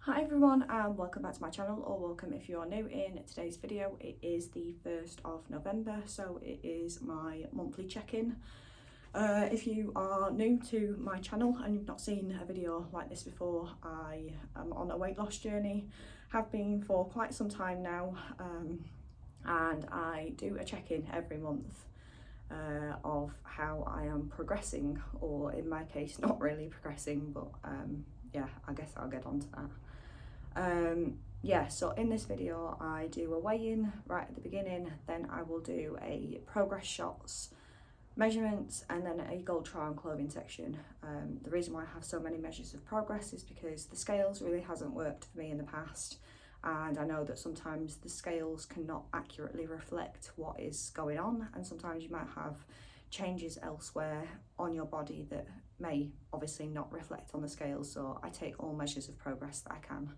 Hi everyone and welcome back to my channel, or welcome if you are new in today's video. It is the 1st of November, so it is my monthly check-in. If you are new to my channel and you've not seen a video like this before, I am on a weight loss journey, have been for quite some time now, and I do a check-in every month of how I am progressing, or in my case not really progressing, but yeah, I guess I'll get on to that. Yeah, so in this video I do a weigh-in right at the beginning, then I will do a progress shots, measurements, and then a gold try on clothing section. The reason why I have so many measures of progress is because the scales really hasn't worked for me in the past, and I know that sometimes the scales cannot accurately reflect what is going on, and sometimes you might have changes elsewhere on your body that may obviously not reflect on the scales, so I take all measures of progress that I can.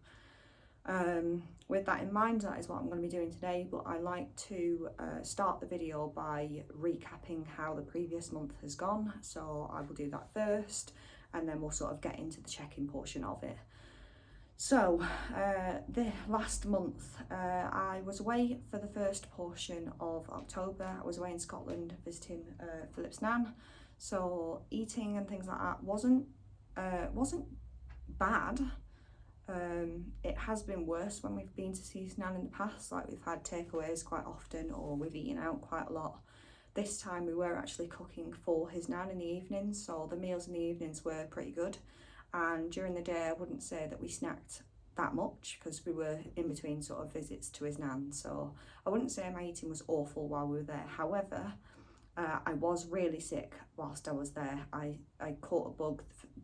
With that in mind, that is what I'm going to be doing today, but I like to start the video by recapping how the previous month has gone, so I will do that first and then we'll sort of get into the check-in portion of it. So the last month I was away for the first portion of October. I was away in Scotland visiting Philip's nan, so eating and things like that wasn't bad. It has been worse when we've been to see his nan in the past, like we've had takeaways quite often or we've eaten out quite a lot. This time we were actually cooking for his nan in the evenings, so the meals in the evenings were pretty good, and during the day I wouldn't say that we snacked that much because we were in between sort of visits to his nan, so I wouldn't say my eating was awful while we were there. However, I was really sick whilst I was there. I caught a bug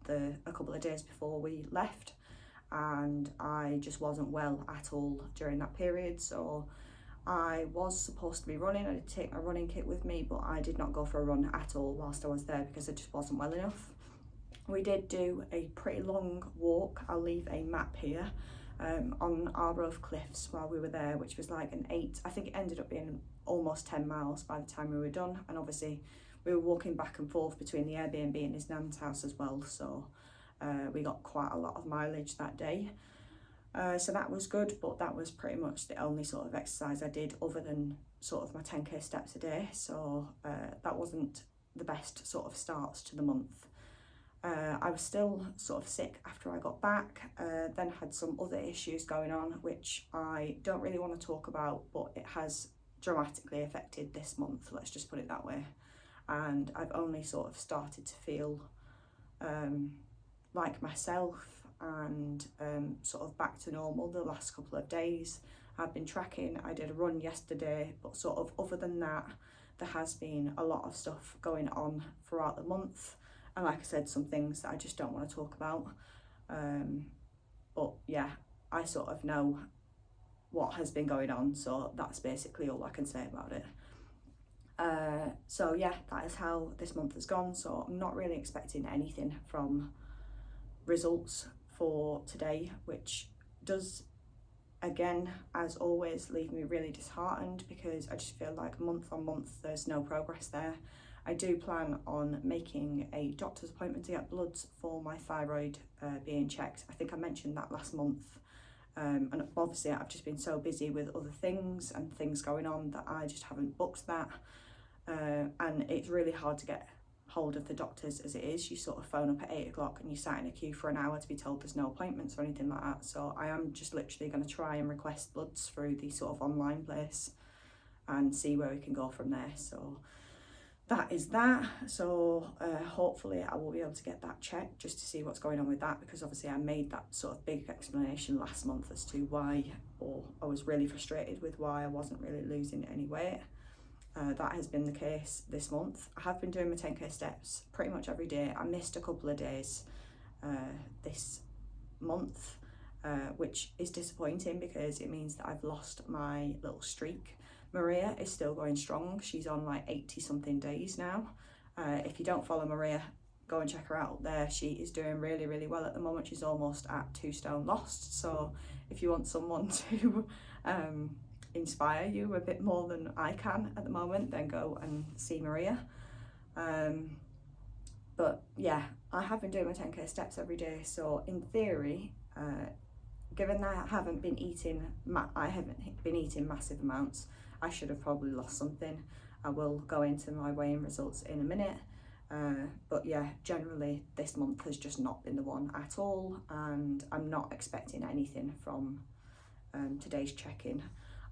a couple of days before we left, and I just wasn't well at all during that period, so I was supposed to be running. I did take my running kit with me, but I did not go for a run at all whilst I was there because I just wasn't well enough. We did do a pretty long walk. I'll leave a map here, on Arbroath Cliffs while we were there, which was like I think it ended up being almost 10 miles by the time we were done, and obviously we were walking back and forth between the Airbnb and his nan's house as well, so we got quite a lot of mileage that day, so that was good, but that was pretty much the only sort of exercise I did other than sort of my 10k steps a day, so that wasn't the best sort of starts to the month. I was still sort of sick after I got back, then had some other issues going on which I don't really want to talk about, but it has dramatically affected this month, let's just put it that way, and I've only sort of started to feel like myself and sort of back to normal the last couple of days. I've been tracking, I did a run yesterday, but sort of other than that there has been a lot of stuff going on throughout the month, and like I said, some things that I just don't want to talk about, but yeah, I sort of know what has been going on, so that's basically all I can say about it. So yeah, that is how this month has gone, so I'm not really expecting anything from results for today, which does again, as always, leave me really disheartened because I just feel like month on month there's no progress there. I do plan on making a doctor's appointment to get bloods for my thyroid being checked. I think I mentioned that last month, and obviously I've just been so busy with other things and things going on that I just haven't booked that, and it's really hard to get hold of the doctors as it is. You sort of phone up at 8 o'clock and you sat in a queue for an hour to be told there's no appointments or anything like that, so I am just literally going to try and request bloods through the sort of online place and see where we can go from there. So that is that. So hopefully I will be able to get that checked just to see what's going on with that, because obviously I made that sort of big explanation last month as to why, or I was really frustrated with why I wasn't really losing any weight. That has been the case this month. I have been doing my 10k steps pretty much every day. I missed a couple of days this month, which is disappointing because it means that I've lost my little streak. Maria is still going strong. She's on like 80 something days now. If you don't follow Maria, go and check her out there. She is doing really well at the moment. She's almost at 2 stone lost, so if you want someone to inspire you a bit more than I can at the moment, then go and see Maria. But yeah, I have been doing my 10k steps every day, so in theory given that I haven't been eating massive amounts, I should have probably lost something. I will go into my weighing results in a minute. But yeah, generally this month has just not been the one at all, and I'm not expecting anything from today's check-in.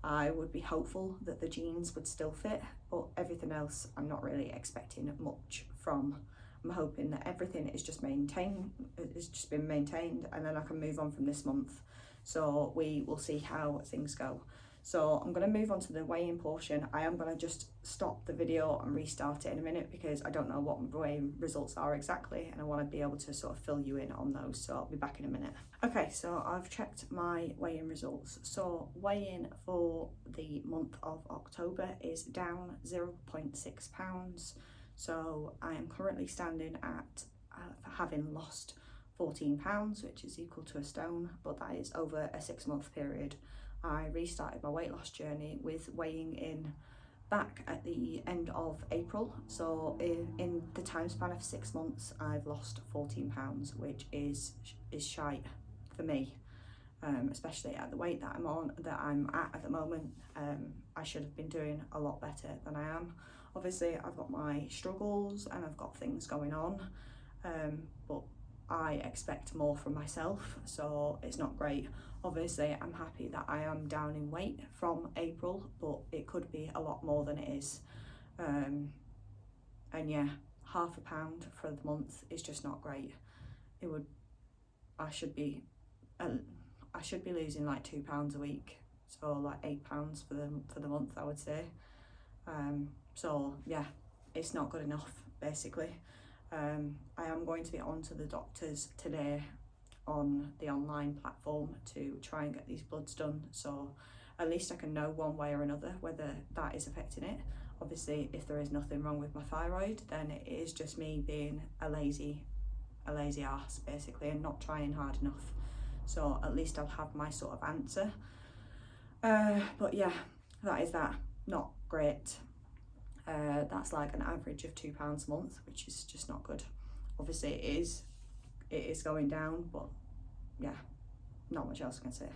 I would be hopeful that the jeans would still fit, but everything else I'm not really expecting much from. I'm hoping that everything is just been maintained, and then I can move on from this month. So we will see how things go. So I'm going to move on to the weigh-in portion. I am going to just stop the video and restart it in a minute because I don't know what my weigh-in results are exactly, and I want to be able to sort of fill you in on those. So I'll be back in a minute. Okay, so I've checked my weigh-in results. So weigh-in for the month of October is down 0.6 pounds. So I am currently standing at having lost 14 pounds, which is equal to a stone, but that is over a 6-month period. I restarted my weight loss journey with weighing in back at the end of April. So in the time span of 6 months, I've lost 14 pounds, which is shite for me, especially at the weight that I'm at the moment. I should have been doing a lot better than I am. Obviously, I've got my struggles and I've got things going on, but I expect more from myself, so it's not great. Obviously, I'm happy that I am down in weight from April, but it could be a lot more than it is. And yeah, £0.5 pound for the month is just not great. I should be losing like £2 a week, so like £8 for the month, I would say. So yeah, it's not good enough, basically. I am going to be on to the doctors today on the online platform to try and get these bloods done, so at least I can know one way or another whether that is affecting it. Obviously, if there is nothing wrong with my thyroid, then it is just me being a lazy ass, basically, and not trying hard enough. So at least I'll have my sort of answer. But yeah, that is that. Not great. That's like an average of £2 a month, which is just not good. Obviously it is going down, but yeah, not much else I can say.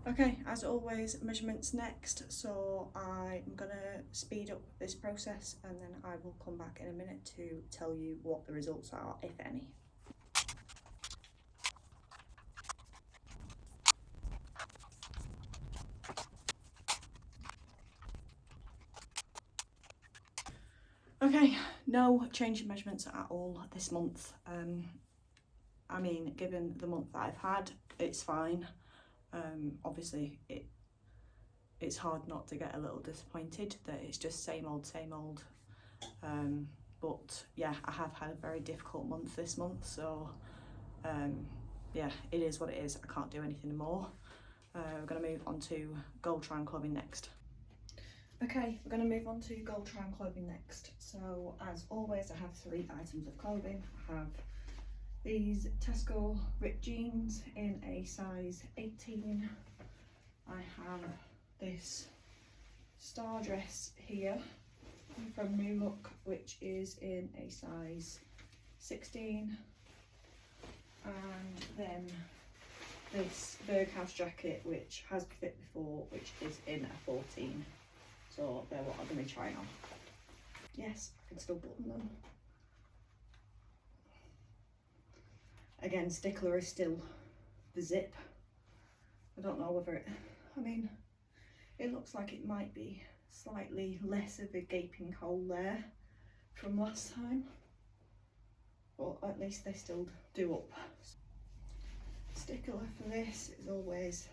Okay, as always, measurements next, so I'm gonna speed up this process and then I will come back in a minute to tell you what the results are, if any. Okay, no change in measurements at all this month. I mean, given the month that I've had, it's fine. Obviously it's hard not to get a little disappointed that it's just same old. But yeah, I have had a very difficult month this month, so yeah, it is what it is. I can't do anything more. We're going to move on to Gold Triangle clothing next. Okay, we're going to move on to Gold Triangle clothing next. So as always, I have 3 items of clothing. I have these Tesco ripped jeans in a size 18. I have this star dress here from New Look, which is in a size 16. And then this Berghaus jacket, which has fit before, which is in a 14. So they're what I'm going to be trying on. Yes, I can still button them. Again, stickler is still the zip. I don't know whether I mean, it looks like it might be slightly less of a gaping hole there from last time, but at least they still do up. Stickler for this is always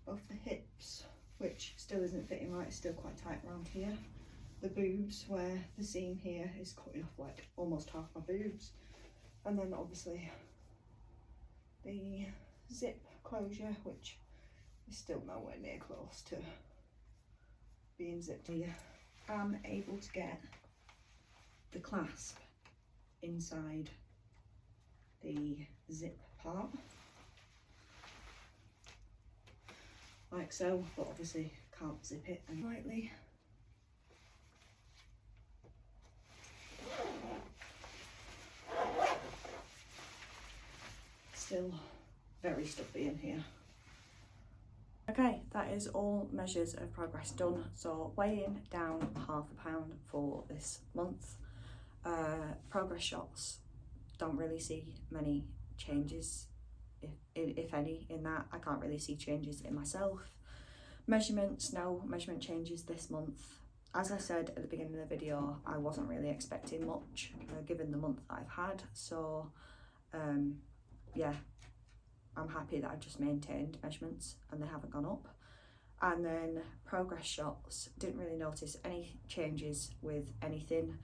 off the hips, which still isn't fitting right, it's still quite tight around here. The boobs, where the seam here is cutting off like almost half my boobs. And then obviously the zip closure, which is still nowhere near close to being zipped. I'm able to get the clasp inside the zip part, like so, but obviously can't zip it and lightly. Still very stuffy in here. Okay, that is all measures of progress done. So weighing down £0.5 for this month. Progress shots, don't really see many changes, if any, in that. I can't really see changes in myself. Measurements, no measurement changes this month. As I said at the beginning of the video, I wasn't really expecting much given the month that I've had. So yeah, I'm happy that I've just maintained measurements and they haven't gone up. And then progress shots, didn't really notice any changes with anything.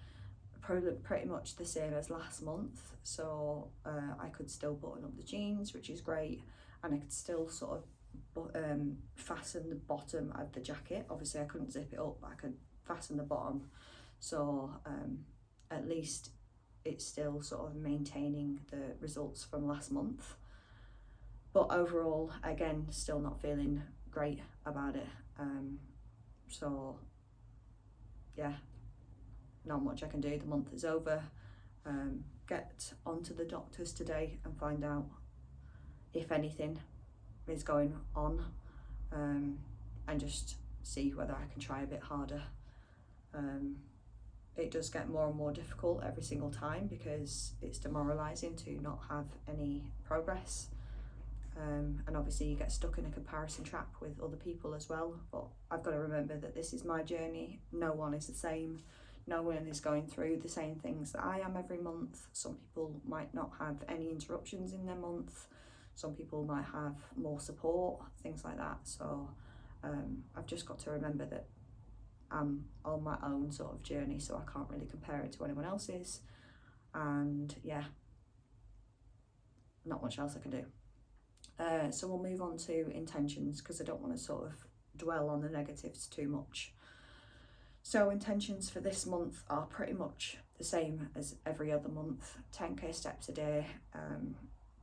Pretty much the same as last month. So I could still button up the jeans, which is great, and I could still sort of fasten the bottom of the jacket. Obviously I couldn't zip it up, but I could fasten the bottom. So at least it's still sort of maintaining the results from last month. But overall, again, still not feeling great about it. So yeah, not much I can do. The month is over. Get onto the doctors today and find out if anything is going on, and just see whether I can try a bit harder. It does get more and more difficult every single time because it's demoralising to not have any progress. And obviously you get stuck in a comparison trap with other people as well, but I've got to remember that this is my journey. No one is the same. No one is going through the same things that I am every month. Some people might not have any interruptions in their month. Some people might have more support, things like that. So I've just got to remember that I'm on my own sort of journey, so I can't really compare it to anyone else's. And yeah, not much else I can do. So we'll move on to intentions, because I don't want to sort of dwell on the negatives too much. So intentions for this month are pretty much the same as every other month. 10k steps a day.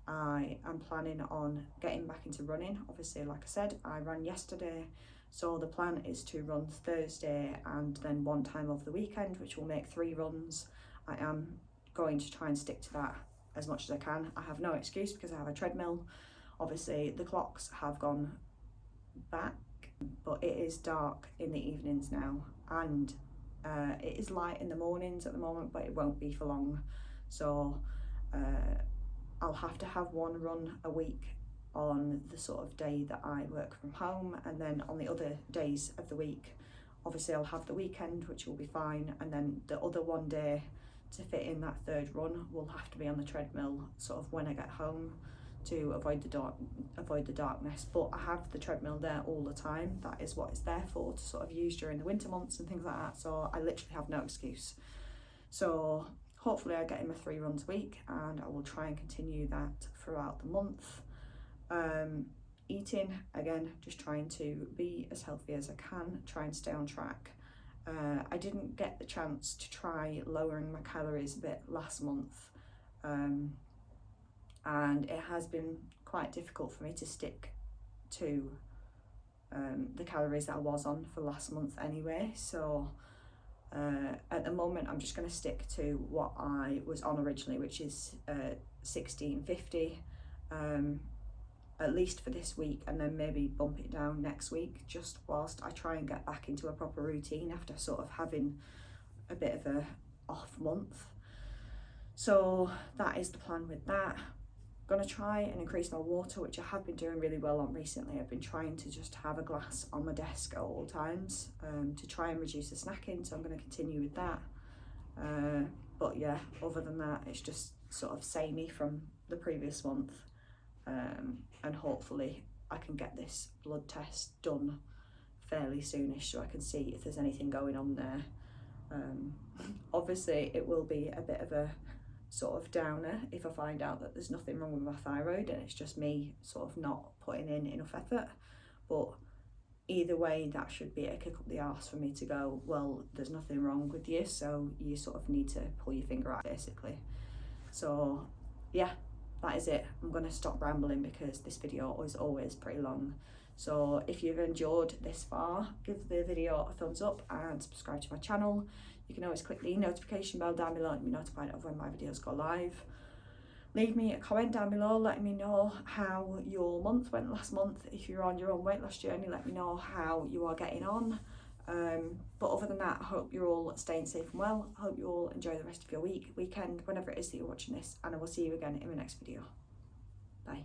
I am planning on getting back into running. Obviously, like I said, I ran yesterday, so the plan is to run Thursday and then one time over the weekend, which will make 3 runs. I am going to try and stick to that as much as I can. I have no excuse because I have a treadmill. Obviously the clocks have gone back, but it is dark in the evenings now, and it is light in the mornings at the moment, but it won't be for long. So I'll have to have 1 run a week on the sort of day that I work from home, and then on the other days of the week, obviously I'll have the weekend, which will be fine, and then the other 1 day to fit in that 3rd run will have to be on the treadmill sort of when I get home, to avoid the darkness. But I have the treadmill there all the time. That is what it's there for, to sort of use during the winter months and things like that. So I literally have no excuse. So hopefully I get in my 3 runs a week, and I will try and continue that throughout the month. Eating, again, just trying to be as healthy as I can, try and stay on track. I didn't get the chance to try lowering my calories a bit last month, and it has been quite difficult for me to stick to the calories that I was on for last month anyway. So at the moment I'm just going to stick to what I was on originally, which is 1650, at least for this week, and then maybe bump it down next week, just whilst I try and get back into a proper routine after sort of having a bit of a off month. So that is the plan with that. Going to try and increase my water, which I have been doing really well on recently. I've been trying to just have a glass on my desk at all times, to try and reduce the snacking, so I'm going to continue with that. But yeah, other than that, it's just sort of samey from the previous month, and hopefully I can get this blood test done fairly soonish so I can see if there's anything going on there. Obviously it will be a bit of a sort of downer if I find out that there's nothing wrong with my thyroid and it's just me sort of not putting in enough effort. But either way, that should be a kick up the arse for me to go, well, there's nothing wrong with you, so you sort of need to pull your finger out, basically. So yeah, that is it. I'm going to stop rambling because this video is always pretty long. So if you've enjoyed this far, give the video a thumbs up and subscribe to my channel. You can always click the notification bell down below and be notified of when my videos go live. Leave me a comment down below letting me know how your month went last month. If you're on your own weight loss journey, let me know how you are getting on. But other than that, I hope you're all staying safe and well. I hope you all enjoy the rest of your weekend, whenever it is that you're watching this, and I will see you again in the next video. Bye.